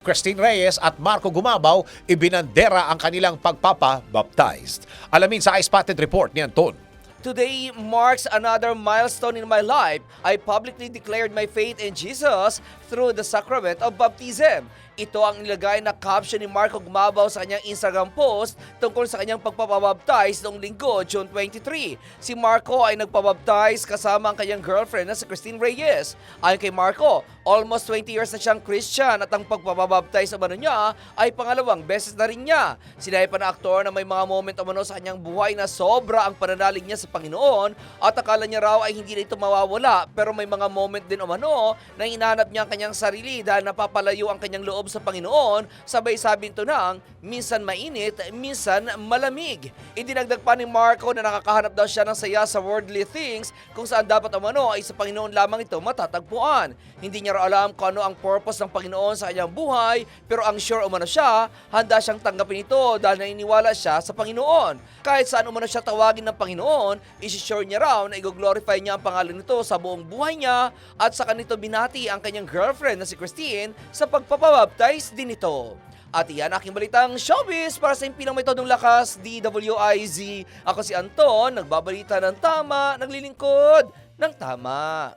Christine Reyes at Marco Gumabaw ibinandera ang kanilang pagpapabaptized. Alamin sa iSpotted report ni Anton. Today marks another milestone in my life. I publicly declared my faith in Jesus through the sacrament of baptism. Ito ang nilagay na caption ni Marco Gumabaw sa kanyang Instagram post tungkol sa kanyang pagpapabaptize noong linggo, June 23. Si Marco ay nagpabaptize kasama ang kanyang girlfriend na si Christine Reyes. Ayon kay Marco, almost 20 years na siyang Christian at ang pagpapabaptize umano niya ay pangalawang beses na rin niya. Sinabi pa na aktor na may mga moment umano sa kanyang buhay na sobra ang pananalig niya sa Panginoon at akala niya raw ay hindi na ito mawawala, pero may mga moment din umano na hinahanap niya ang kanyang sarili dahil napapalayo ang kanyang loob sa Panginoon, sabay sabi ito ng minsan mainit, minsan malamig. Idinagdag pa ni Marco na nakakahanap daw siya ng saya sa worldly things kung saan dapat umano ay sa Panginoon lamang ito matatagpuan. Hindi niya raw alam kung ano ang purpose ng Panginoon sa kanyang buhay, pero ang sure umano siya, handa siyang tanggapin ito dahil naniniwala siya sa Panginoon. Kahit saan umano siya tawagin ng Panginoon, isi-sure niya raw na i-glorify niya ang pangalan nito sa buong buhay niya at sa kanito binati ang kanyang girlfriend na si Christine sa pagpapabaptize din ito. At iyan aking balitang showbiz para sa impinang may todong lakas, DWIZ. Ako si Anton, nagbabalita ng tama, naglilingkod ng tama.